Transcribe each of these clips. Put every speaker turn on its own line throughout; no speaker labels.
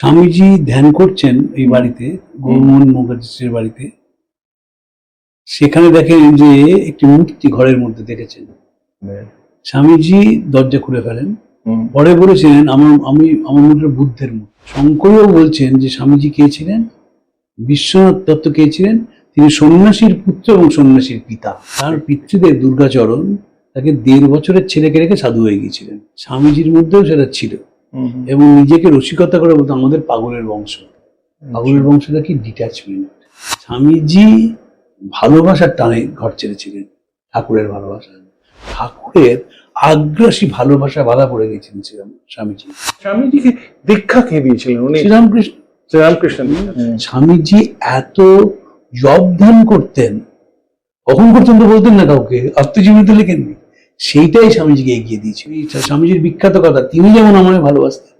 স্বামীজি ধ্যান করছেন এই বাড়িতে, গৌরমোহন মুখার্জির বাড়িতে। সেখানে দেখেন যে একটি মূর্তি ঘরের মধ্যে দেখেছেন। স্বামীজি দরজা খুলে ফেলেন, পরে বলেছিলেন আমার মধ্যে বুদ্ধের মূর্তি। শঙ্করও বলছেন যে স্বামীজি কে ছিলেন, বিশ্বনাথ দত্ত কে ছিলেন, তিনি সন্ন্যাসীর পুত্র এবং সন্ন্যাসীর পিতা। তার পিতৃদেব দুর্গাচরণ তাকে 1.5 বছরের ছেলেকে রেখে সাধু হয়ে গিয়েছিলেন। স্বামীজির মধ্যেও সেটা ছিল এবং নিজেকে রসিকতা করে বলতো আমাদের পাগলের বংশ। পাগলের বংশটা কি ডিট্যাচমেন্ট। স্বামীজি ভালোবাসার টানে ঘর ছেড়েছিলেন, ঠাকুরের ভালোবাসা, ঠাকুরের আগ্রাসী ভালোবাসা বাধা পড়ে গেছিলেন স্বামীজি।
স্বামীজিকে দীক্ষা খেয়ে দিয়েছিলেন উনি
শ্রীরামকৃষ্ণ। স্বামীজি এত জপ ধ্যান করতেন, কখন পর্যন্ত বলতেন না কাউকে, আত্মজীবনীতে লেখেননি। সেইটাই স্বামীজিকে এগিয়ে দিয়েছে। স্বামীজির বিখ্যাত কথা, তিনি যেমন আমায় ভালোবাসতেন,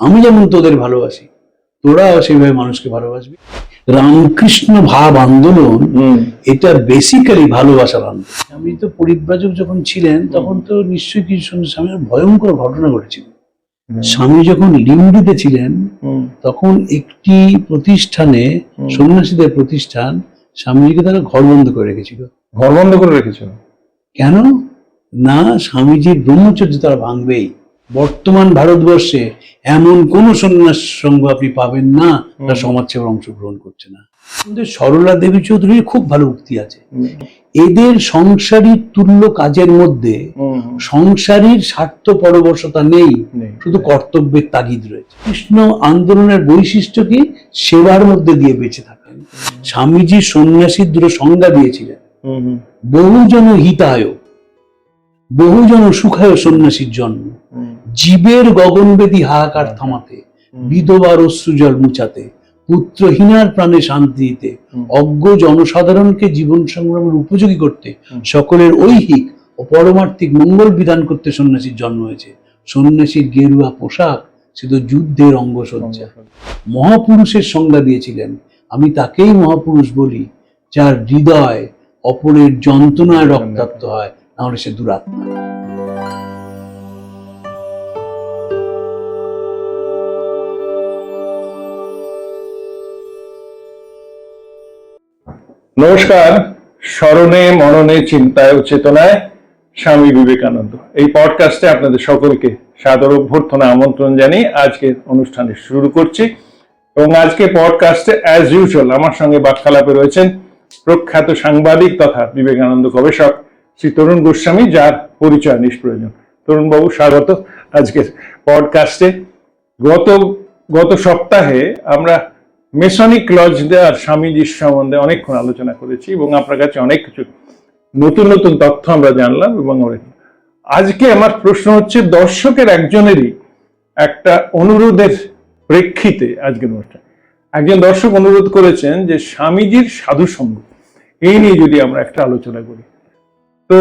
আমি যেমন তোদের ভালোবাসি, তোরাও সেইভাবে মানুষকে ভালোবাসবি। রামকৃষ্ণ ভাব আন্দোলন এটা বেসিক্যালি ভালোবাসার আন্দোলন। আমি তো পরিব্রাজক যখন ছিলেন তখন তো নিশ্চয়ই কিছু শুনে স্বামীর ভয়ঙ্কর ঘটনা ঘটেছিল। স্বামী যখন লিমডিতে ছিলেন তখন একটি প্রতিষ্ঠানে, সন্ন্যাসীদের প্রতিষ্ঠান, স্বামীজিকে তারা ঘর বন্ধ করে রেখেছিল।
ঘর বন্ধ করে রেখেছিল
কেন না, স্বামীজির ব্রহ্মচর্য তারা ভাঙবেই। বর্তমান ভারতবর্ষে এমন কোন সন্ন্যাস সংঘ আপনি পাবেন না তারা সমাজসেবার অংশগ্রহণ করছে না। কিন্তু সরলা দেবী চৌধুরীর খুব ভালো উক্তি আছে, এদের সংসারী তুল্য কাজের মধ্যে সংসারীর স্বার্থ পরবশতা নেই, শুধু কর্তব্যের তাগিদ রয়েছে। কৃষ্ণ আন্দোলনের বৈশিষ্ট্য কি, সেবার মধ্যে দিয়ে বেঁচে থাকেন। স্বামীজি সন্ন্যাসীর দুটো সংজ্ঞা দিয়েছিলেন, বহুজন হিতায়, বহুজন সুখায় সন্ন্যাসীর জন্ম, জীবের গগনবেদী হাহাকার থামাতে, বিধবার অশ্রুজল মুছাতে, পুত্রহীনার প্রাণে শান্তি দিতে, অজ্ঞ জনসাধারণকে জীবন সংগ্রামের উপযোগী করতে, সকলের ঐহিক ও পরমার্থিক মঙ্গল বিধান করতে সন্ন্যাসীর জন্ম হয়েছে। সন্ন্যাসীর গেরুয়া পোশাক সে তো যুদ্ধের অঙ্গসজ্জা। মহাপুরুষের সংজ্ঞা দিয়েছিলেন, আমি তাকেই মহাপুরুষ বলি যার হৃদয় অপরের যন্ত্রণায় রক্তাক্ত হয়, নাহলে সে দুরাত্মা।
নমস্কার, স্মরণে মননে চিন্তায় ও চেতনায় স্বামী বিবেকানন্দ এই পডকাস্টে আপনাদের সকলকে সাদর অভ্যর্থনা আমন্ত্রণ জানিয়ে আজকের অনুষ্ঠানে শুরু করছি। এবং আজকে পডকাস্টে অ্যাজ ইউজুয়াল আমার সঙ্গে বার্তালাপে রয়েছেন প্রখ্যাত সাংবাদিক তথা বিবেকানন্দ গবেষক শ্রী তরুণ গোস্বামী, যার পরিচয় নিষ্প্রয়োজন। তরুণ বাবু, স্বাগত আজকের পডকাস্টে। গত সপ্তাহে আমরা মেসনিক লজ আর স্বামীজির সম্বন্ধে অনেকক্ষণ আলোচনা করেছি এবং আপনার কাছে অনেক কিছু নতুন নতুন তথ্য আমরা জানলাম। এবং আজকে আমার প্রশ্ন হচ্ছে, দর্শকের একজনেরই একটা অনুরোধের প্রেক্ষিতে আজকের অনুষ্ঠান একজন দর্শক অনুরোধ করেছেন যে স্বামীজির সাধু সঙ্গ এই নিয়ে যদি আমরা একটা আলোচনা করি। তো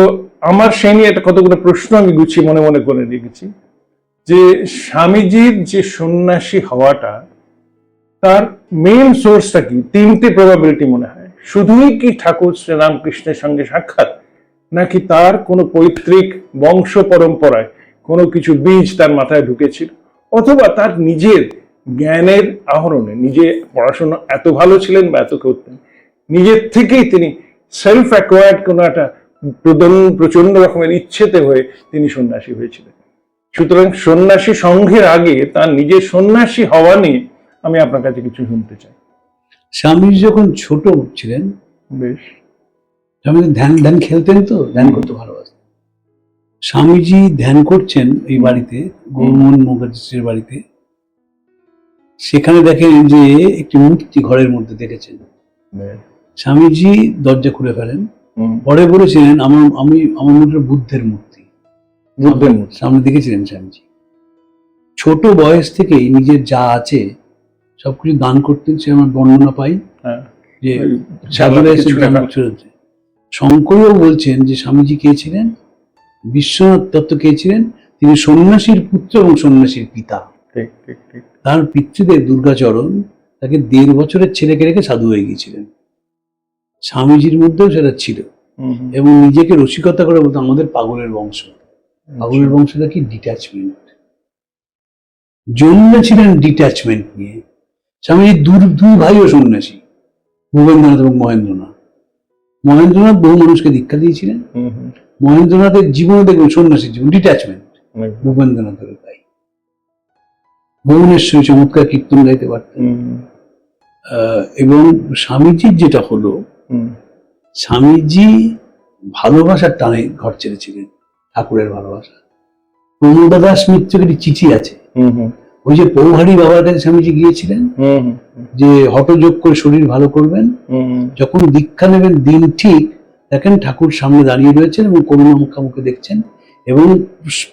আমার সেই নিয়ে একটা কতগুলো প্রশ্ন আমি গুছিয়ে মনে মনে করে রেখেছি যে স্বামীজির যে সন্ন্যাসী হওয়াটা, তার মেইন সোর্সটা কি? 3টে প্রবাবিলিটি মনে হয়। শুধুই কি ঠাকুর শ্রীরামকৃষ্ণের সঙ্গে সাক্ষাৎ, নাকি তার কোনো পৈতৃক বংশ পরম্পরায় কোনো কিছু বীজ তার মাথায় ঢুকেছিল, অথবা তার নিজের জ্ঞানের আহরণে, নিজে পড়াশোনা এত ভালো ছিলেন বা এত করতেন, নিজের থেকেই তিনি সেলফ অ্যাকোয়ার্ড কোনো একটা প্রচন্ড রকমের ইচ্ছেতে হয়ে তিনি সন্ন্যাসী হয়েছিলেন। সুতরাং সন্ন্যাসী সংঘের আগে তার নিজের সন্ন্যাসী হওয়া নিয়ে আমি আপনার কাছে কিছু শুনতে চাই।
স্বামীজি যখন ছোট ছিলেন,
বেশ,
স্বামীজি ধ্যান খেলতেন, তো ধ্যান করতে ভালোবাসতেন। স্বামীজি ধ্যান করছেন এই বাড়িতে, গৌরমোহন মুখার্জির বাড়িতে। সেখানে দেখেন যে একটি মূর্তি ঘরের মধ্যে দেখেছেন। স্বামীজি দরজা খুলে ফেলেন, পরে বলেছিলেন আমার মধ্যে বুদ্ধের মূর্তি। সামনে দেখেছিলেন স্বামীজি। ছোট বয়স থেকেই নিজের যা আছে সবকিছু দান করতেন, সে আমার বর্ণনা পাই যে শঙ্করও বলছেন যে স্বামীজি কে ছিলেন, বিশ্বনাথ দত্ত কে ছিলেন, তিনি সন্ন্যাসীর পুত্র এবং সন্ন্যাসীর পিতা। তার পিতৃদেব দুর্গাচরণ তাকে 1.5 বছরের ছেলেকে রেখে সাধু হয়ে গিয়েছিলেন। স্বামীজির মধ্যেও সেটা ছিল এবং নিজেকে রসিকতা করে বলতো আমাদের পাগলের বংশ। পাগলের বংশটা কি ডিট্যাচমেন্ট। জন্মেছিলেন ডিট্যাচমেন্ট নিয়ে। স্বামীজি দুই ভাইও সন্ন্যাসী, ভূপেন্দ্রনাথ এবং মহেন্দ্রনাথ। মহেন্দ্রনাথ বহু মানুষকে দীক্ষা দিয়েছিলেন। মহেন্দ্রনাথের জীবনে দেখবেন সন্ন্যাসী জীবন, ডিট্যাচমেন্ট। ভূপেন্দ্রনাথের তাই। ভুবনেশ্বরী চমৎকার কীর্তন গাইতে পারতেন। এবং স্বামীজির যেটা হলো, স্বামীজি ভালোবাসার টানে ঘর ছেড়েছিলেন, ঠাকুরের ভালোবাসা। প্রমোদা দাস মিত্রের একটি চিঠি আছে, ওই যে পৌহারি বাবার কাছে স্বামীজি গিয়েছিলেন যে হঠযোগ করে শরীর ভালো করবেন, যখন দীক্ষা নেবেন দিন ঠিক দেখেন ঠাকুর সামনে দাঁড়িয়ে রয়েছেন এবং করুণা মুখামুখি দেখছেন, এবং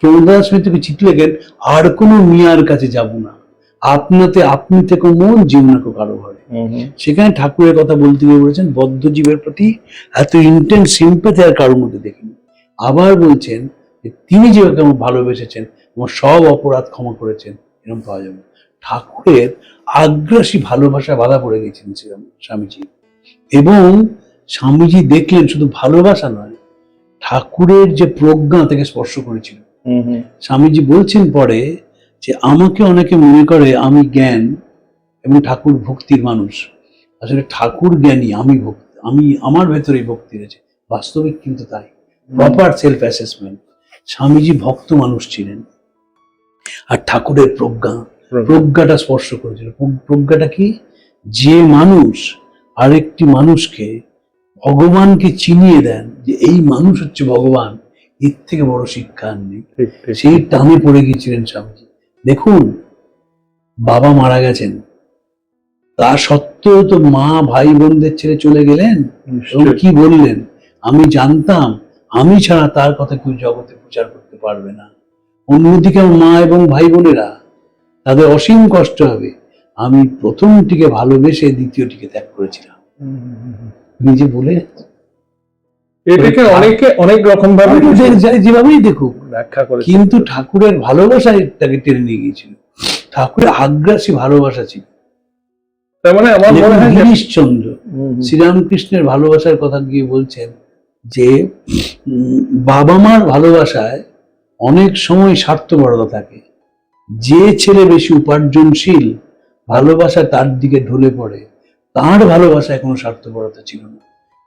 প্রমোদা দাস মিত্রকে চিঠি লেখেন, আর কোনো মিয়ার কাছে যাব না, আপনাতে আপনি থেকে মন জীবনাকে কারো ঘরে। সেখানে ঠাকুরের কথা বলতে গিয়ে বলেছেন, বদ্ধ জীবের প্রতি এত ইন্টেন্স সিম্প্যাথি আর কারোর মধ্যে দেখিনি। আবার বলছেন যে তিনি যেভাবে আমার ভালোবেসেছেন, আমার সব অপরাধ ক্ষমা করেছেন, এরকম পাওয়া যাবে। ঠাকুরের আগ্রাসী ভালোবাসা বাধা পড়ে গেছেন স্বামীজি, এবং স্বামীজি দেখলেন শুধু ভালোবাসা নয়, ঠাকুরের যে প্রজ্ঞা তাকে স্পর্শ করেছিল। স্বামীজি বলছেন পরে যে আমাকে অনেকে মনে করে আমি জ্ঞান এবং ঠাকুর ভক্তির মানুষ, আসলে ঠাকুর জ্ঞানী, আমি ভক্তি, আমি আমার ভেতরে ভক্তি রয়েছে, বাস্তবিক কিন্তু তাই। Proper self assessment. স্বামীজি ভক্ত মানুষ ছিলেন, আর ঠাকুরের প্রজ্ঞাটা স্পর্শ করেছিল। প্রজ্ঞাটা কি? যে মানুষ আরেকটি মানুষকে ভগবানকে চিনিয়ে দেন, যে এই মানুষ হচ্ছে ভগবান, এর থেকে বড় শিক্ষা আর নেই। সেই টানে পড়ে গিয়েছিলেন স্বামীজি। দেখুন, বাবা মারা গেছেন, তা সত্ত্বেও তো মা ভাই বোনদের ছেড়ে চলে গেলেন, এবং কি বললেন, আমি জানতাম আমি ছাড়া তার কথা কেউ জগতে প্রচার করতে পারবে না। অন্যদিকে মা এবং ভাই বোনেরা, তাদের অসীম কষ্ট হবে, আমি প্রথমটিকে ভালোবেসে দ্বিতীয়টিকে ত্যাগ করেছিলাম। নিজে বলে
এটাকে অনেকে অনেক রকম ভাবে
যেভাবেই দেখুক
ব্যাখ্যা করে,
কিন্তু ঠাকুরের ভালোবাসা এটাকে টেনে নিয়ে গিয়েছিল। ঠাকুরের আগ্রাসী ভালোবাসা ছিল।
তার মানে আমার মনে হয়
গিরিশচন্দ্র শ্রীরামকৃষ্ণের ভালোবাসার কথা গিয়ে বলছেন যে বাবা মার ভালোবাসায় অনেক সময় স্বার্থপরতা থাকে। যে ছেলে বেশি উপার্জনশীল, ভালোবাসা তার দিকে ঢলে পড়ে, তার ভালোবাসায় কোনো স্বার্থপরতা ছিল না।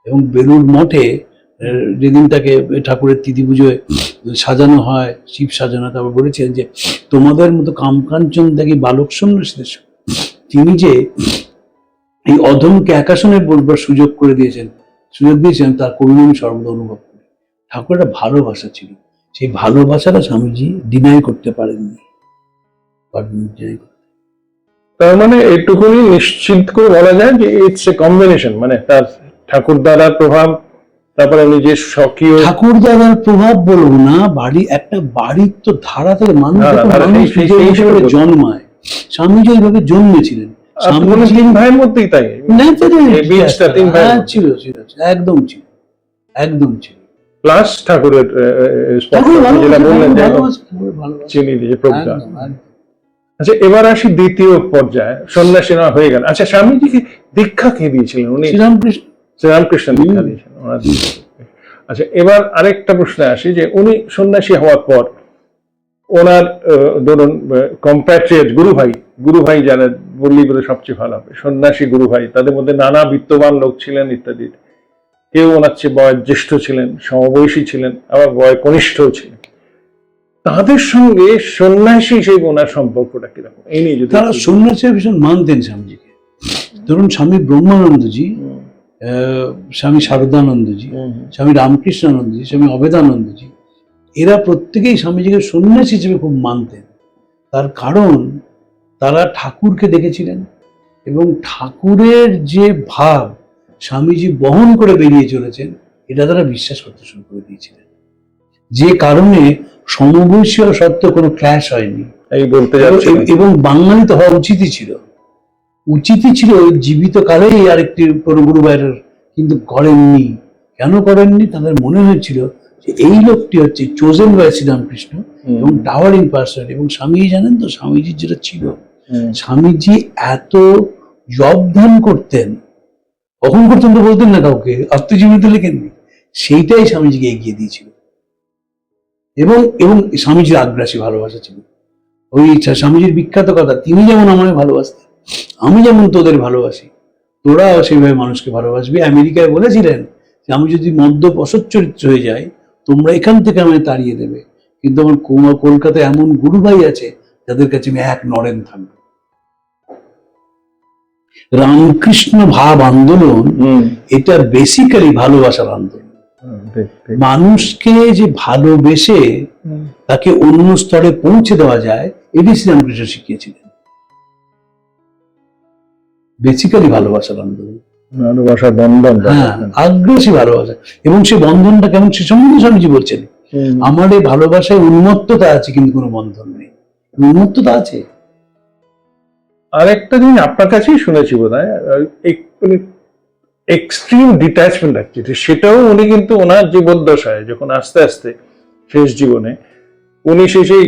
এবং বেলুড় মঠে যেদিন তাকে ঠাকুরের তিথি পুজোয় সাজানো হয়, শিব সাজানো, তারপর বলেছেন যে তোমাদের মতো কামকাঞ্চন দেখি বালক সন্ন্যাসীদের, তিনি যে এই অধমকে একাশনে বলবার সুযোগ দিয়েছেন, তার করুণা আমি সর্বদা অনুভব করি। ঠাকুরের একটা ভালোবাসা ছিল, সেই ভালোবাসাটা স্বামীজি ডিনাই করতে পারেননি।
তার মানে এটুকুনি নিশ্চিত করে বলা যায় যে ইটস এ কম্বিনেশন, মানে তার ঠাকুর দ্বারার প্রভাব, তারপরে নিজের স্বকীয়
ঠাকুর দ্বারার প্রভাব বলবো না, একটা বাড়ির তো ধারা থেকে মানুষ জন্মায়। স্বামীজি ওইভাবে জন্মেছিলেন।
তিন ভাইয়ের মধ্যেই তাই
ছিল, একদম ছিল, একদম ছিল।
প্লাস ঠাকুরের প্রজ্ঞা। আচ্ছা, এবার আসি দ্বিতীয় পর্যায়ে, সন্ন্যাসী না হয়ে গেল। আচ্ছা, স্বামীজিকে দীক্ষা কে দিয়েছিলেন? উনি শ্রীরামকৃষ্ণ দীক্ষা দিয়েছিলেন। আচ্ছা, এবার আরেকটা প্রশ্নে আসি যে উনি সন্ন্যাসী হওয়ার পর ওনার ধরুন কম্প্যাট্রিয়েট গুরু ভাই যারা বললি বলে সবচেয়ে ভালো হবে, সন্ন্যাসী গুরু ভাই, তাদের মধ্যে নানা বিত্তবান লোক ছিলেন ইত্যাদি। কেউ ওনার চেয়ে বয়স জ্যেষ্ঠ ছিলেন, সমবয়সী ছিলেন, আবার বয় কনিষ্ঠও ছিলেন। তাদের সঙ্গে সন্ন্যাসী হিসেবে ওনার সম্পর্কটা কিরকম? এই নিয়ে যদি
তারা সন্ন্যাসী ভীষণ মানতেন স্বামীজিকে। ধরুন স্বামী ব্রহ্মানন্দজি, স্বামী শারদানন্দজি, স্বামী রামকৃষ্ণানন্দজি, স্বামী অভেদানন্দজি, এরা প্রত্যেকেই স্বামীজিকে সন্ন্যাসী হিসেবে খুব মানতেন। তার কারণ তারা ঠাকুরকে দেখেছিলেন, এবং ঠাকুরের যে ভাব স্বামীজি বহন করে বেরিয়ে চলেছেন, এটা তারা বিশ্বাস করতে শুরু করে দিয়েছিলেন। যে কারণে সমবয়সী সত্ত্বেও কোনো ক্ল্যাশ হয়নি। এবং বাঙালি তো হওয়া উচিতই ছিল জীবিত কালেই আরেকটি গুরু ভাইয়ের, কিন্তু করেননি। কেন করেননি? তাদের মনে হয়েছিল যে এই লোকটি হচ্ছে চোজেন বাই শ্রীরামকৃষ্ণ এবং টাওয়ারিং পার্সন। এবং স্বামীজি জানেন তো, স্বামীজির যেটা ছিল, স্বামীজি এত জবধান করতেন, কখন করতেন তো বলতেন না কাউকে, আত্মজীবনীতে লেখেননি, সেইটাই স্বামীজিকে এগিয়ে দিয়েছিল। এবং স্বামীজির আগ্রাসী ভালোবাসা ছিল। ওই স্বামীজির বিখ্যাত কথা, তিনি যেমন আমায় ভালোবাসতেন, আমি যেমন তোদের ভালোবাসি, তোরাও সেইভাবে মানুষকে ভালোবাসবি। আমেরিকায় বলেছিলেন যে আমি যদি মদ্যপ অসচ্চরিত্র হয়ে যাই, তোমরা এখান থেকে আমায় তাড়িয়ে দেবে, কিন্তু আমার কলকাতায় এমন গুরু ভাই আছে যাদের কাছে আমি এক নরেন থাকবো। রামকৃষ্ণ ভাব আন্দোলন এটা বেসিক্যালি ভালোবাসার আন্দোলন। মানুষকে যে ভালোবেসে তাকে অন্য স্তরে পৌঁছে দেওয়া যায়, এটি শ্রীরামকৃষ্ণ শিখিয়েছিলেন। বেসিক্যালি ভালোবাসার আন্দোলন,
ভালোবাসার বন্ধন,
হ্যাঁ, আগ্রাসী ভালোবাসা। এবং সে বন্ধনটা কেমন সে সম্বন্ধে স্বামীজি বলছেন, আমার এই ভালোবাসায় উন্মত্ততা আছে কিন্তু কোনো বন্ধন নেই। উন্মত্ততা আছে।
আরেকটা জিনিস আপনার কাছেই শুনেছি বোধ হয়, এক্সট্রিম ডিট্যাচমেন্ট অ্যাক্টিভিটি, সেটাও উনি কিন্তু ওনার জীবদ্দশায় যখন আস্তে আস্তে শেষ জীবনে উনি সেই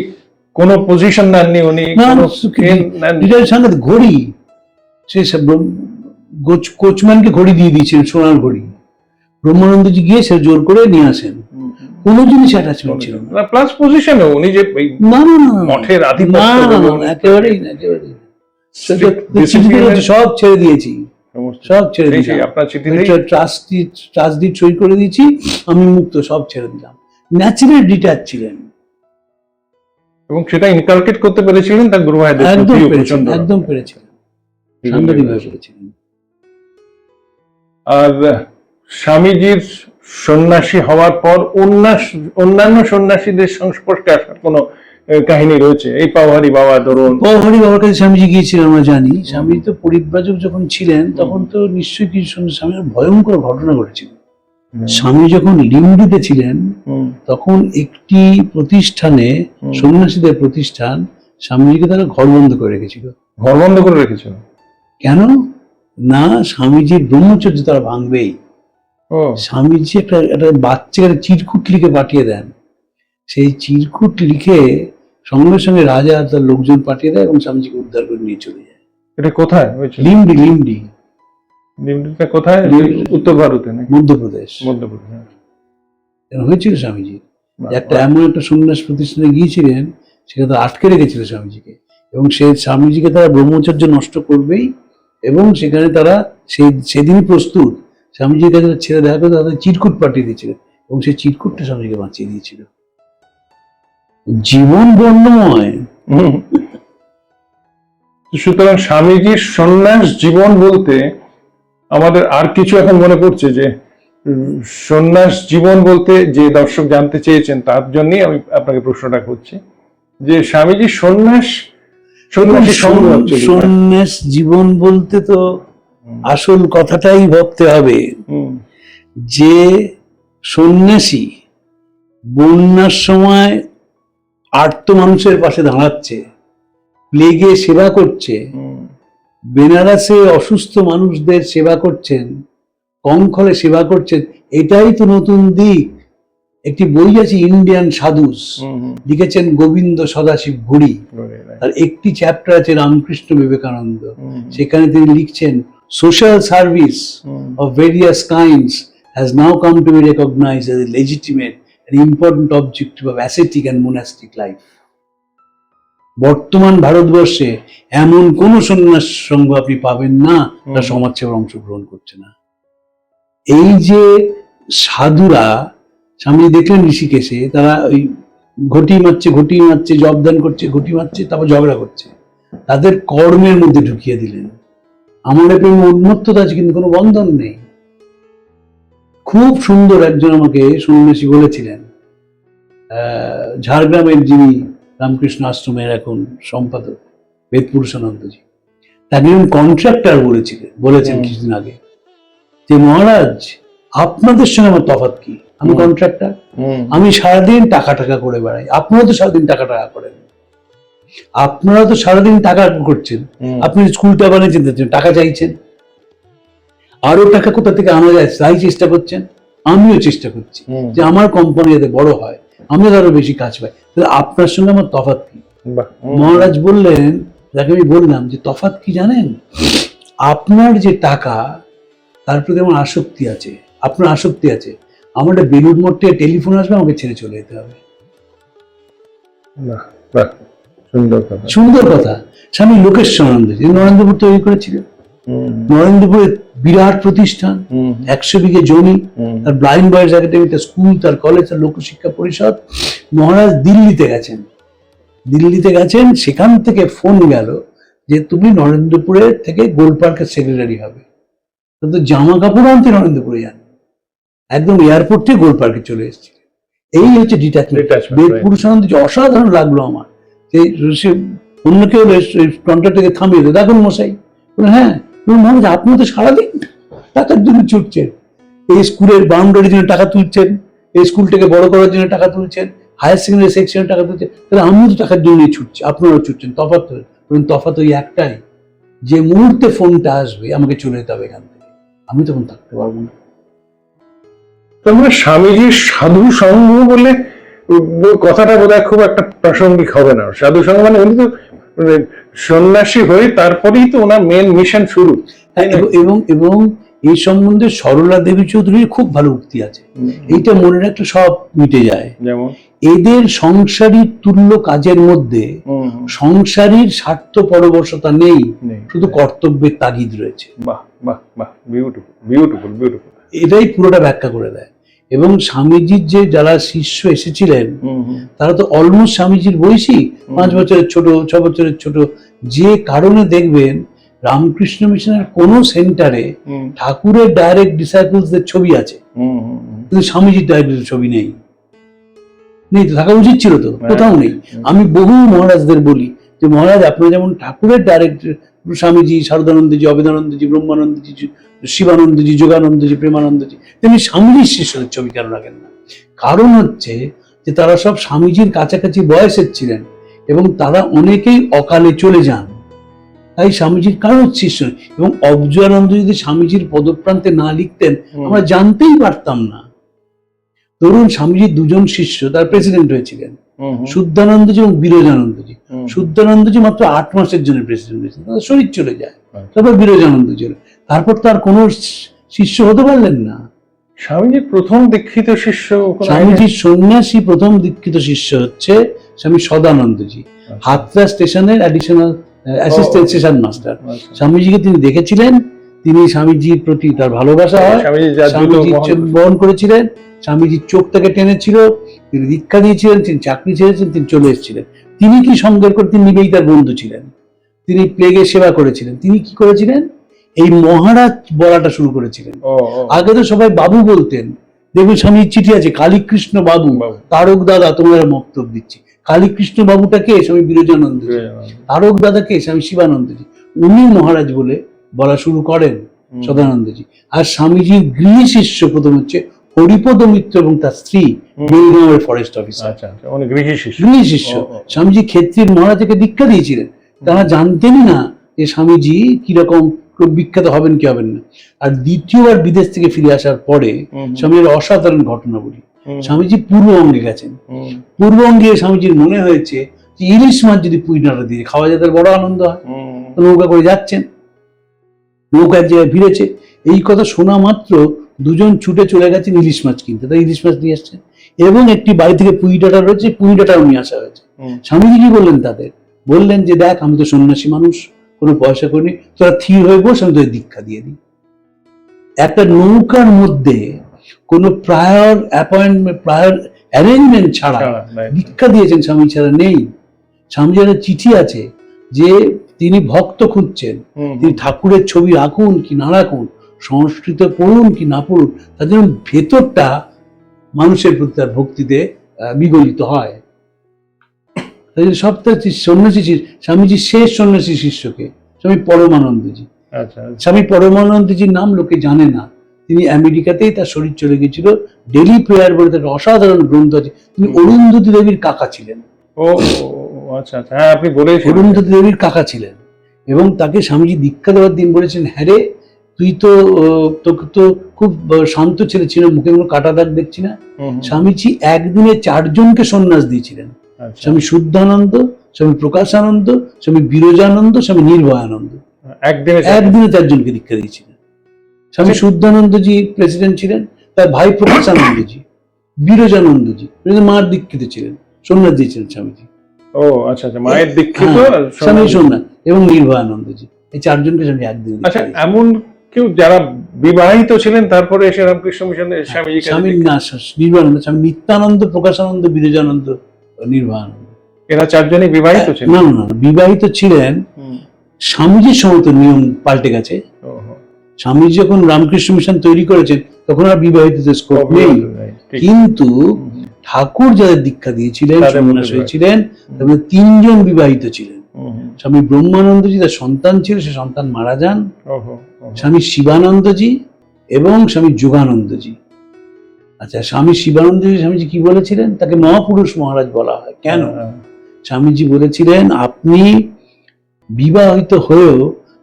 কোনো পজিশন নেননি, উনি
সাংঘাতিক ঘড়ি, সে কোচম্যানকে ঘড়ি দিয়ে দিয়েছিলেন, সোনার ঘড়ি। ব্রহ্মানন্দজি গিয়ে সে জোর করে নিয়ে আসেন, কোনো জিনিস অ্যাটাচমেন্ট ছিল না।
প্লাস পজিশনে উনি যে
না না না
মঠের আধিপত্য,
একেবারেই না, একেবারেই না। সব ছেড়ে দিয়েছি, সব ছেড়ে দিয়েছি,
আপনার চিঠি
ট্রাস্টি সই করে দিয়েছি, আমি মুক্ত, সব ছেড়ে দিলাম। ন্যাচারাল ডিট্যাচ ছিলেন
এবং সেটা ইনকালকেট করতে পেরেছিলেন তার গুরু ভাইদের।
একদম পেরেছিলেন, সাংঘাতিকভাবে পেরেছিলেন।
আর স্বামীজির সন্ন্যাসী হওয়ার পর অন্যান্য সন্ন্যাসীদের সংস্পর্শে আসার কোনো কাহিনী রয়েছে? এই পাওহারি বাবা, ধরুন
পাওহারি বাবার কাছে স্বামীজি গিয়েছিলেন, আমরা জানি। স্বামী তো পরিব্রাজক যখন ছিলেন তখন তো নিশ্চয়ই কিছু স্বামীর ভয়ঙ্কর ঘটনা ঘটেছিল। স্বামী যখন লিমডিতে ছিলেন তখন একটি প্রতিষ্ঠানে, সন্ন্যাসীদের প্রতিষ্ঠান, স্বামীজিকে তারা ঘর বন্ধ করে রেখেছিল।
ঘর বন্ধ করে রেখেছিল
কেন না? স্বামীজির ব্রহ্মচর্য তারা ভাঙবেই। স্বামীজি একটা বাচ্চাকে চিরকুট লিখে পাঠিয়ে দেন, সেই চিরকুট লিখে সঙ্গে সঙ্গে রাজা তার লোকজন পাঠিয়ে দেয় এবং স্বামীজিকে উদ্ধার করে নিয়ে চলে যায়।
এটা কোথায়?
লিমডি।
লিমডিটা কোথায়? উত্তর ভারতে নাকি
মধ্যপ্রদেশ? হয়েছিল স্বামীজি একটা এমন একটা সন্ন্যাস প্রতিষ্ঠানে গিয়েছিলেন, সেখানে তারা আটকে রেখেছিল স্বামীজিকে, এবং সে স্বামীজিকে তারা ব্রহ্মচর্য নষ্ট করবেই, এবং সেখানে তারা সেদিনই প্রস্তুত স্বামীজির কাছে ছেড়ে দেখা করে তাদের চিরকুট পাঠিয়ে দিয়েছিলেন, এবং সেই চিরকুটটা স্বামীজিকে বাঁচিয়ে দিয়েছিল। জীবন বর্ণময়।
সুতরাং স্বামীজির সন্ন্যাস জীবন বলতে আমাদের আর কিছু এখন মনে পড়ছে, যে সন্ন্যাস জীবন বলতে যে দর্শক জানতে চেয়েছেন তার জন্যই আমি আপনাকে প্রশ্নটা করছি, যে স্বামীজি
সন্ন্যাস জীবন বলতে তো আসল কথাটাই ভাবতে হবে যে সন্ন্যাসী বন্যার সময় আর্ত মানুষের পাশে দাঁড়াচ্ছে, প্লেগে সেবা করছে, বেনারসে অসুস্থ মানুষদের সেবা করছেন, কঙ্খলে সেবা করছেন, এটাই তো নতুন দিক। একটি বই আছে ইন্ডিয়ান সাধুস, লিখেছেন গোবিন্দ সদাশিব ঘুরি, আর একটি চ্যাপ্টার আছে রামকৃষ্ণ বিবেকানন্দ, সেখানে তিনি লিখছেন social service of various kinds has now come to be recognized as a legitimate and important objective of ascetic and monastic life. বর্তমান ভারতবর্ষে এমন কোন সন্ন্যাস সংঘ আপনি পাবেন না তারা সমাজসেবার অংশগ্রহণ করছে না। এই যে সাধুরা, স্বামী দেখলেন ঋষিকেশে, তারা ওই ঘটি মারছে, জবদান করছে, ঘটি মারছে, তারপর ঝগড়া করছে, তাদের কর্মের মধ্যে ঢুকিয়ে দিলেন। আমার প্রেমে উন্মত্ততা আছে কিন্তু কোনো বন্ধন নেই। খুব সুন্দর একজন আমাকে সন্ন্যাসী বলেছিলেন, ঝাড়গ্রামের যিনি রামকৃষ্ণ আশ্রমের এখন সম্পাদক বেদপুরুষানন্দজি, তাকে কন্ট্রাক্টর বলেছেন কিছুদিন আগে, যে মহারাজ আপনাদের সঙ্গে আমার তফাৎ কি? আমি কন্ট্রাক্টর, আমি সারাদিন টাকা করে বেড়াই, আপনারা তো সারাদিন টাকা করেন, আপনারা তো সারাদিন টাকা করছেন, আপনি স্কুলটা বানিয়েছেন, টাকা চাইছেন, আরো টাকা কোথা থেকে আনা যায় তাই চেষ্টা করছেন, আমিও চেষ্টা করছি যে আমার কোম্পানি যাতে বড় হয়, আমি আরো বেশি কাজ পাই, তাহলে আপনার সঙ্গে আমার তফাৎ কি? মহারাজ বললেন, যাকে আমি বললাম যে তফাৎ কি জানেন, আপনার যে টাকা তার প্রতি আমার আসক্তি আছে, আপনার আসক্তি আছে, আমার একটা বেলুড় মঠ থেকে টেলিফোন আসবে, আমাকে ছেড়ে চলে যেতে হবে।
সুন্দর কথা।
সুন্দর কথা। স্বামী লোকেশ্বরানন্দজি নরেন্দ্রপুর তৈরি করেছিলেন। নরেন্দ্রপুরে বিরাট প্রতিষ্ঠান, 100 বিঘে জমি, তার ব্লাইন্ড বয়েজ একাডেমি, তার স্কুল, তার কলেজ, তার লোকশিক্ষা পরিষদ। মহারাজ দিল্লিতে গেছেন, সেখান থেকে ফোন গেল যে তুমি নরেন্দ্রপুরে থেকে গোলপার্কের সেক্রেটারি হবে। তো জামা কাপড় আনতে নরেন্দ্রপুরে যান, একদম এয়ারপোর্ট থেকে গোলপার্কে চলে এসেছে। এই হচ্ছে ডিটাচমেন্ট। পুরুষানন্দজি অসাধারণ লাগলো আমার। সে অন্য কেউ কন্ট্রাক্টরকে থামিয়ে দেয়, দেখুন মশাই, হ্যাঁ মহারাজ আপনি তো সারাদিন টাকার জন্য ছুটছেন, এই স্কুলের বাউন্ডারির জন্য টাকা তুলছেন, এই স্কুলটাকে বড় করার জন্য টাকা তুলছেন, হায়ার সেকেন্ডারি সেকশনের টাকা তুলছেন, তাহলে আমিও তো টাকার জন্যই ছুটছি, আপনারাও ছুটছেন। তফাৎ ওই একটাই, যে মুহূর্তে ফোনটা আসবে আমাকে চলে যেতে হবে এখান থেকে, আমি তখন থাকতে পারবো না।
তোমরা স্বামীজির সাধু সংঘ বলে কথাটা বোধহয় খুব একটা প্রাসঙ্গিক হবে না। সাধু সংঘ মানে উনি তো সন্ন্যাসী হয়ে তারপরেই তো ওনার মেন মিশন শুরু।
এবং এই সম্বন্ধে সরলা দেবী চৌধুরীর খুব ভালো উক্তি আছে, এইটা মনে রাখলে সব মিটে যায়।
যেমন
এদের সংসারী তুল্য কাজের মধ্যে সংসারীর স্বার্থ পরবশতা নেই, শুধু কর্তব্যের তাগিদ রয়েছে।
বাহ বাহ বাহ, বিউটিফুল বিউটিফুল বিউটিফুল।
এটাই পুরোটা ব্যাখ্যা করে দেয়। এবং স্বামীজির যে যারা শিষ্য এসেছিলেন তারা তো অলমোস্ট স্বামীজির বয়সী, 5 বছরের ছোট, 6 বছরের ছোট। যে কারণে দেখবেন রামকৃষ্ণ মিশনের কোন সেন্টারে ঠাকুরের ডাইরেক্ট ডিসাইপলসদের ছবি আছে, কিন্তু স্বামীজির ডাইরেক্ট ছবি নেই। তো থাকা উচিত ছিল, তো কোথাও নেই। আমি বহু মহারাজদের বলি যে মহারাজ আপনারা যেমন ঠাকুরের ডাইরেক্ট স্বামীজি, শারদানন্দজি, অবেদানন্দজি, ব্রহ্মানন্দজি, শিবানন্দজি, যোগানন্দজি, প্রেমানন্দজি, তেমনি স্বামীজির শিষ্যদের ছবি কেন রাখেন না? কারণ হচ্ছে যে তারা সব স্বামীজির কাছাকাছি বয়সের ছিলেন এবং তারা অনেকেই অকালে চলে যান, তাই স্বামীজির কারোর শিষ্য। এবং অবজয়ানন্দ যদি স্বামীজির পদপ্রান্তে না লিখতেন আমরা জানতেই পারতাম না। ধরুন স্বামীজির 2জন শিষ্য তার প্রেসিডেন্ট হয়েছিলেন, শুদ্ধানন্দজি এবং বিরজানন্দজি। শুদ্ধানন্দজি মাত্র 8 মাসের জন্য প্রেসিডেন্ট হয়েছিলেন, তাদের শরীর চলে যায়। তারপর বিরজানন্দজি, তারপর তো আর কোনো শিষ্য হতে পারলেন না।
স্বামীজির প্রথম দীক্ষিত শিষ্য,
স্বামীজির সন্ন্যাসী প্রথম দীক্ষিত শিষ্য হচ্ছে স্বামী সদানন্দজি, হাতরা স্টেশনের অ্যাডিশনাল অ্যাসিস্ট্যান্ট স্টেশন মাস্টার। স্বামীজিকে তিনি দেখেছিলেন, তিনি স্বামীজির প্রতি তার ভালোবাসা হয়, স্বামীজি বরণ করেছিলেন, স্বামীজির চোখটাকে টেনেছিল, তিনি দীক্ষা দিয়েছিলেন, তিনি চাকরি ছেড়েছেন, তিনি চলে এসেছিলেন। তিনি কি সঙ্গের করে, তিনি নিজেই তার বন্ধু ছিলেন, তিনি প্লেগের সেবা করেছিলেন। তিনি কি করেছিলেন, এই মহারাজ বলাটা শুরু করেছিলেন। আগে তো সবাই বাবু বলতেন, দেখবেন স্বামীর চিঠি আছে কালীকৃষ্ণ বাবু, তারক দাদা তোমার বক্তব্য দিচ্ছি। কালীকৃষ্ণ বাবুটাকে স্বামী বিরজানন্দজি, তারক দাদাকে স্বামী শিবানন্দজি। উনি মহারাজ বলে বলা শুরু করেন সদানন্দজি। আর স্বামীজির গৃহ শিষ্য প্রথম হচ্ছে হরিপদ মিত্র এবং তার স্ত্রী, বেলগাঁওয়ের ফরেস্ট অফিসার। গৃহ শিষ্য। স্বামীজি ক্ষেত্রীর মহারাজকে দীক্ষা দিয়েছিলেন, তারা জানতেনই না যে স্বামীজি কিরকম বিখ্যাত হবেন কি হবেন না। আর দ্বিতীয়বার বিদেশ থেকে ফিরে আসার পরে স্বামীজির অসাধারণ ঘটনা বলি। স্বামীজি পূর্ববঙ্গে গেছেন, পূর্ববঙ্গে স্বামীজির মনে হয়েছে যে ইলিশ মাছ যদি পুইনাটা দিয়ে খাওয়া যায় তার বড় আনন্দ হয়। নৌকা করে যাচ্ছেন, নৌকা এক জায়গায় ভিড়েছে, এই কথা শোনা মাত্র 2জন ছুটে চলে গেছেন ইলিশ মাছ কিনতে। তাই ইলিশ মাছ নিয়ে আসছেন এবং একটি বাড়ি থেকে পুঁই ডাঁটা রয়েছে, পুঁই ডাঁটাও নিয়ে আসা হয়েছে। স্বামীজি কি বললেন তাদের, বললেন যে দেখ আমি তো সন্ন্যাসী মানুষ, কোনো পয়সা করিনি, তোরা থির হয়ে বস, আমি তোদের দীক্ষা দিয়ে দিই। একটা নৌকার মধ্যে কোনো প্রায়র অ্যাপয়েন্টমেন্ট, প্রায়র অ্যারেঞ্জমেন্ট ছাড়া দীক্ষা দিয়েছেন স্বামী ছাড়া নেই। স্বামীজির চিঠি আছে যে তিনি ভক্ত খুঁজছেন, তিনি ঠাকুরের ছবি রাখুন কি না রাখুন, সংস্কৃত পড়ুন কি না পড়ুন, তার জন্য ভেতরটা মানুষের প্রতি তার ভক্তিতে বিগলিত হয়। সপ্তাহ সন্ন্যাসী স্বামীজির শেষ সন্ন্যাসী শিষ্যকে স্বামী পরমানন্দজি। স্বামী পরমানন্দজির নাম লোকে জানে না, তিনি আমেরিকাতেই তার শরীর চলে গেছিল। ডেলি প্রেয়ার বলে তার অসাধারণ গ্রন্থ আছে। তিনি অরুন্ধতী দেবীর কাকা ছিলেন। অরুন্ধতী দেবীর কাকা ছিলেন এবং তাকে স্বামীজি দীক্ষা দেওয়ার দিন বলেছেন, হ্যাঁ রে তুই তো, তোকে তো খুব শান্ত ছেলে ছিল, মুখে কোনো কাটা দাগ দেখছি না। স্বামীজি একদিনে 4 জনকে সন্ন্যাস দিয়েছিলেন, স্বামী শুদ্ধানন্দ, স্বামী প্রকাশানন্দ, স্বামী বিরজানন্দ, স্বামী নির্ভয়ানন্দ। একদিনে 4 জনকে দীক্ষা দিয়েছিলেন। স্বামী শুদ্ধানন্দজি প্রেসিডেন্ট ছিলেন, তার ভাই প্রকাশানন্দজি, বিরজানন্দজি মার দীক্ষিত ছিলেন, সন্ন্যাস দিয়েছিলেন স্বামীজি।
ও আচ্ছা আচ্ছা, মায়ের দীক্ষিত আর
স্বামী সোমনাথ এবং নির্ভয়ানন্দজি, এই চারজনকে আমি একদিন
আচ্ছা, এমন কেউ যারা বিবাহিত ছিলেন তারপরে এসে রামকৃষ্ণ মিশনে স্বামীজি
স্বামী নির্ভয়ানন্দ, স্বামী নিত্যানন্দ, প্রকাশানন্দ, বিরজানন্দ, নির্ভয়ানন্দ,
এরা চারজনই বিবাহিত ছিলেন?
না না না, বিবাহিত ছিলেন। স্বামীজির সময় তো নিয়ম পাল্টে গেছে। স্বামীজি যখন রামকৃষ্ণ মিশন তৈরি করেছেন তখন আর বিবাহিত স্কোপ নেই, কিন্তু ঠাকুর যাদের দীক্ষা দিয়েছিলেন, সন্ন্যাস হয়েছিলেন, তাদের 3 জন বিবাহিত ছিলেন। স্বামী ব্রহ্মানন্দজি, তার সন্তান ছিল, সে সন্তান মারা যান। স্বামী শিবানন্দজি এবং স্বামী যোগানন্দজি। আচ্ছা, স্বামী শিবানন্দজি স্বামীজি কি বলেছিলেন? তাকে মহাপুরুষ মহারাজ বলা হয় কেন? স্বামীজি বলেছিলেন, আপনি বিবাহিত হয়েও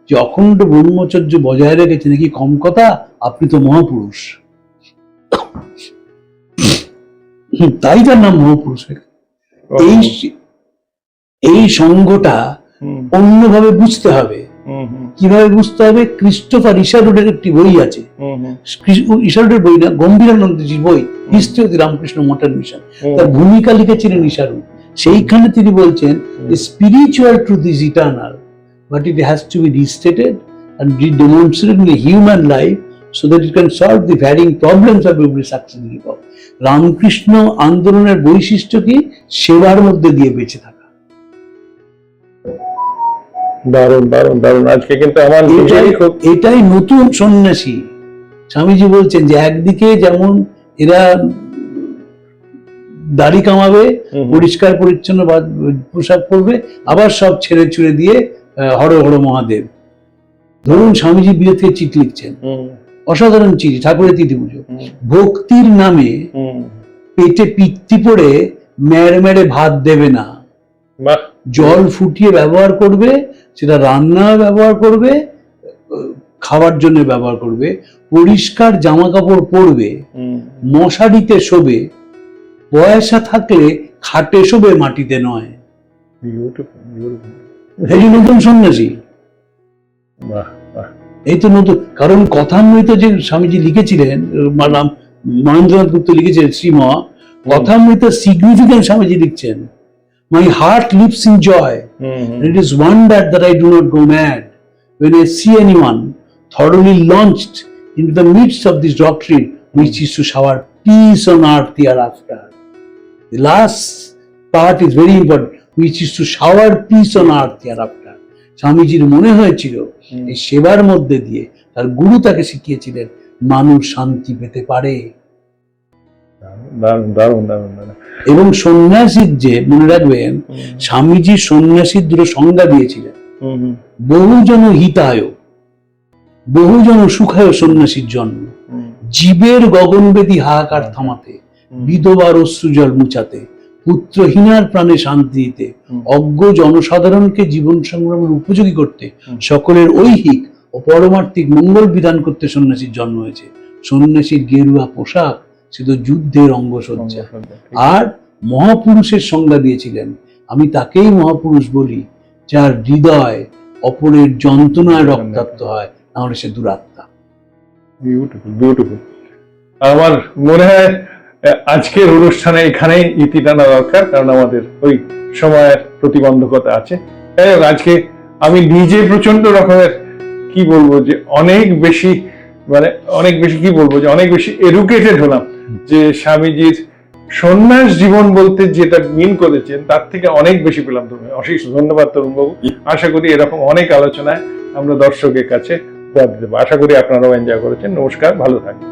যে অখণ্ড ব্রহ্মচর্য বজায় রেখেছেন, নাকি কম কথা? আপনি তো মহাপুরুষ। তাই তার নাম মহাপুরুষ। এই সঙ্গটা অন্যভাবে বুঝতে হবে। কিভাবে বুঝতে হবে? ক্রিস্টোফার ইশারুডের একটি বই আছে, ইশারুডের বই না, গম্ভীরানন্দজির বই, হিস্ট্রি অফ দি রামকৃষ্ণ মঠের মিশন, তার ভূমিকা লিখেছিলেন ইশারুড। সেইখানে তিনি বলছেন, spiritual truth is eternal, but it has to be restated and demonstrated in a human life so that it can solve the varying problems of every succeeding epoch. Ramakrishna আন্দোলনের বৈশিষ্ট্য কি? সেবার মধ্যে দিয়ে বেঁচে থাকা।
দারুণ দারুণ দারুণ। আজকে কিন্তু আমার
এটাই নতুন সন্ন্যাসী। স্বামীজি বলছেন যে একদিকে যেমন এরা দাড়ি কামাবে, পরিষ্কার পরিচ্ছন্ন পোশাক পরবে, আবার সব ছেড়ে ছুড়ে দিয়ে হর হর মহাদেব। ধরুন স্বামীজি বিয়ে থেকে চিঠি লিখছেন, অসাধারণ চিঠি, ঠাকুরের তিথি পুজো, ভক্তির নামে পেটে পিত্তি পড়ে মেরে মেরে ভাত দেবে না, জল ফুটিয়ে ব্যবহার করবে, সেটা রান্না ব্যবহার করবে, খাওয়ার জন্য ব্যবহার করবে, পরিষ্কার জামা কাপড় পরবে, মশারিতে শোবে, পয়সা থাকলে খাটে শোবে, মাটিতে নয়। এই নতুন সন্ন্যাসী, এই তো নতুন। কারণ কথামৃত যে স্বামীজি লিখেছিলেন, মহেন্দ্রনাথ গুপ্ত লিখেছিলেন শ্রীম, কথামৃত সিগনিফিকেন্ট স্বামীজি লিখছেন, my heart lives in joy and it is wonder that I do not go mad when I see anyone thoroughly launched into the midst of this doctrine which is to shower peace on earth hereafter. The last part is very important, which is to shower peace on earth hereafter. স্বামীজির মনে হয়েছিল এই সেবার মধ্যে দিয়ে তার গুরু তাকে শিখিয়েছিলেন মানুষ শান্তি পেতে পারে। এবং সন্ন্যাসীর যে, মনে রাখবেন, স্বামীজি সন্ন্যাসীর দুটো সংজ্ঞা দিয়েছিলেন, বহুজন হিতায়, বহুজন সুখায় সন্ন্যাসীর জন্ম, জীবের গগনবেদী হাহাকার থামাতে, বিধবার অশ্রুজল মুছাতে, পুত্রহীনার প্রাণে শান্তি দিতে, অজ্ঞ জনসাধারণকে জীবন সংগ্রামের উপযোগী করতে, সকলের ঐহিক ও পরমার্থিক মঙ্গল বিধান করতে সন্ন্যাসীর জন্ম হয়েছে। সন্ন্যাসীর গেরুয়া পোশাক শুধু যুদ্ধের অঙ্গসজ্জা। আর মহাপুরুষের সংজ্ঞা দিয়েছিলেন, আমি তাকেই মহাপুরুষ বলি যার হৃদয় অপরের যন্ত্রণায় রক্তাক্ত হয়, নাহলে সে দুরাত্মা।
Beautiful beautiful. আমার মনে হয় আজকের অনুষ্ঠানে এখানেই ইতি টানা দরকার, কারণ আমাদের ওই সময়ের প্রতিবন্ধকতা আছে। আজকে আমি নিজে প্রচন্ড রকমের কি বলবো যে অনেক বেশি এডুকেটেড হলাম যে স্বামীজির সন্ন্যাস জীবন বলতে যেটা মিন করেছেন তার থেকে অনেক বেশি পেলাম। অশেষ ধন্যবাদ তরুণবাবু। আশা করি এরকম অনেক আলোচনায় আমরা দর্শকের কাছে দেবো। আশা করি আপনারাও এনজয় করেছেন। নমস্কার, ভালো থাকবেন।